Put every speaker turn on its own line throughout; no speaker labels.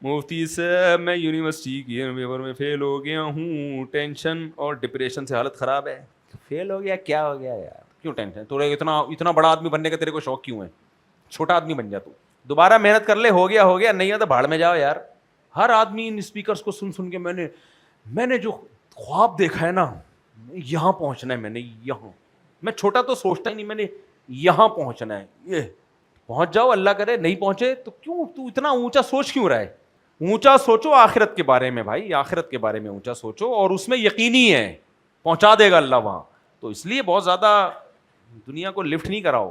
مفتی صاحب میں یونیورسٹی کی پیپر میں فیل ہو گیا ہوں, ٹینشن اور ڈپریشن سے حالت خراب ہے. فیل ہو گیا, کیا ہو گیا یار, کیوں ٹینشن, تو اتنا بڑا آدمی بننے کا تیرے کو شوق کیوں ہے؟ چھوٹا آدمی بن جا تو, دوبارہ محنت کر لے, ہو گیا, نہیں ہے تو بھاڑ میں جاؤ یار. ہر آدمی ان اسپیکرز کو سن کے میں نے جو خواب دیکھا ہے نا, یہاں پہنچنا ہے, میں چھوٹا تو سوچتا ہی نہیں, میں نے یہاں پہنچنا ہے. یہ پہنچ جاؤ, اللہ کرے نہیں پہنچے تو کیوں تو اتنا اونچا سوچ کیوں رہا ہے؟ اونچا سوچو آخرت کے بارے میں بھائی, آخرت کے بارے میں اونچا سوچو, اور اس میں یقینی ہے پہنچا دے گا اللہ وہاں. تو اس لیے بہت زیادہ دنیا کو لفٹ نہیں کراؤ.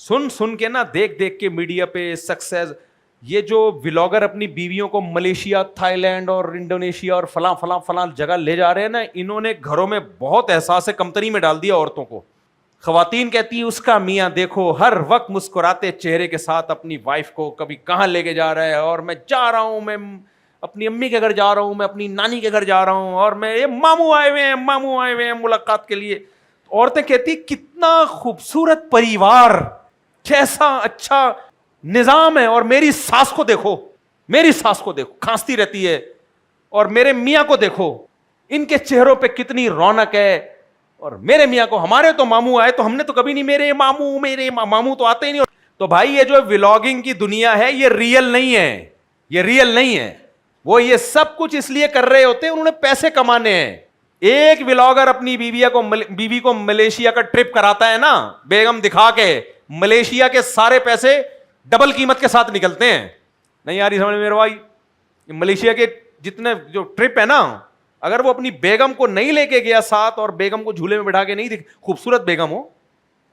سن کے نا, دیکھ کے میڈیا پہ سکسیز, یہ جو ولاگر اپنی بیویوں کو ملیشیا, تھائی لینڈ اور انڈونیشیا اور فلاں جگہ لے جا رہے ہیں نا, انہوں نے گھروں میں بہت احساس کمتری میں ڈال دیا عورتوں کو. خواتین کہتی ہیں اس کا میاں دیکھو ہر وقت مسکراتے چہرے کے ساتھ اپنی وائف کو کبھی کہاں لے کے جا رہا ہے, اور میں جا رہا ہوں, میں اپنی امی کے گھر جا رہا ہوں, میں اپنی نانی کے گھر جا رہا ہوں, اور میں یہ ماموں آئے ہوئے ہیں ملاقات کے لیے. عورتیں کہتی کتنا خوبصورت پریوار, کیسا اچھا نظام ہے, اور میری ساس کو دیکھو کھانستی رہتی ہے, اور میرے میاں کو دیکھو ان کے چہروں پہ کتنی رونق ہے, اور میرے میاں کو, ہمارے تو ماموں آئے تو ہم نے تو کبھی نہیں, میرے ماموں تو آتے ہی نہیں. تو بھائی یہ جو ولاگنگ کی دنیا ہے یہ ریئل نہیں ہے, وہ یہ سب کچھ اس لیے کر رہے ہوتے ہیں, انہوں نے پیسے کمانے ہیں. ایک ولاگر اپنی بیوی کو ملیشیا کا ٹرپ کراتا ہے نا, بیگم دکھا کے, ملیشیا کے سارے پیسے ڈبل قیمت کے ساتھ نکلتے ہیں. نہیں آ رہی سمجھ میرے بھائی؟ ملیشیا کے جتنے جو ٹرپ ہے نا, اگر وہ اپنی بیگم کو نہیں لے کے گیا ساتھ, اور بیگم کو جھولے میں بٹھا کے نہیں خوبصورت بیگم ہو,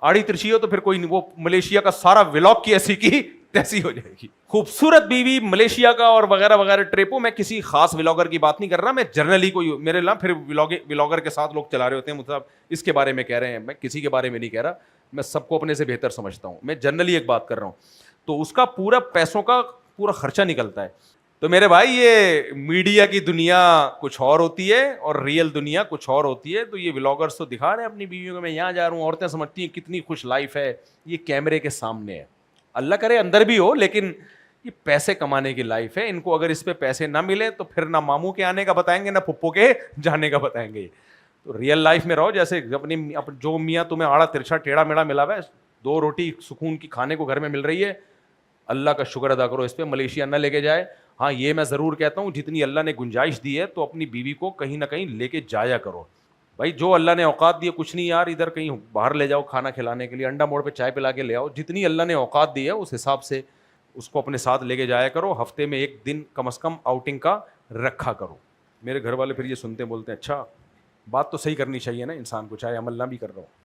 آڑی ترچی ہو, تو پھر کوئی نہیں, وہ ملیشیا کا سارا ولاگ کی ایسی کی تیسی ہو جائے گی. خوبصورت بیوی ملیشیا کا اور وغیرہ وغیرہ ٹرپ ہو. میں کسی خاص ولاگر کی بات نہیں کر رہا, میں جنرلی کوئی میرے لا پھر ولاگر کے ساتھ لوگ چلا رہے ہوتے ہیں, مطلب اس کے بارے میں کہہ رہے ہیں, میں کسی کے بارے میں نہیں کہہ رہا, میں سب کو اپنے سے بہتر سمجھتا ہوں, میں جنرلی ایک بات کر رہا ہوں. تو اس کا پورا پیسوں کا پورا خرچہ نکلتا ہے. تو میرے بھائی یہ میڈیا کی دنیا کچھ اور ہوتی ہے اور ریئل دنیا کچھ اور ہوتی ہے. تو یہ ولاگرز تو دکھا رہے ہیں اپنی بیویوں کو, میں یہاں جا رہا ہوں, عورتیں سمجھتی ہیں کتنی خوش لائف ہے, یہ کیمرے کے سامنے ہے, اللہ کرے اندر بھی ہو, لیکن یہ پیسے کمانے کی لائف ہے. ان کو اگر اس پہ پیسے نہ ملے تو پھر نہ ماموں کے آنے کا بتائیں گے, نہ پھپھو کے جانے کا بتائیں گے. تو ریئل لائف میں رہو, جیسے اپنی جو میاں تمہیں آڑا ترچھا ٹیڑھا میڑا ملا ہوا ہے, 2 روٹی سکون کی کھانے کو گھر میں مل رہی ہے, اللہ کا شکر ادا کرو اس پہ. ملیشیا نہ لے کے جائے. ہاں یہ میں ضرور کہتا ہوں, جتنی اللہ نے گنجائش دی ہے تو اپنی بیوی کو کہیں نہ کہیں لے کے جایا کرو بھائی. جو اللہ نے اوقات دی ہے, کچھ نہیں یار ادھر کہیں باہر لے جاؤ کھانا کھلانے کے لیے, انڈا موڑ پہ چائے پلا کے لے آؤ, جتنی اللہ نے اوقات دی ہے اس حساب سے اس کو اپنے ساتھ لے کے جایا کرو. ہفتے میں 1 دن کم از کم آؤٹنگ کا رکھا کرو. میرے گھر والے پھر یہ سنتے بولتے ہیں اچھا بات تو صحیح کرنی چاہیے نا انسان کو, چاہے عمل نہ بھی کر رہا ہو.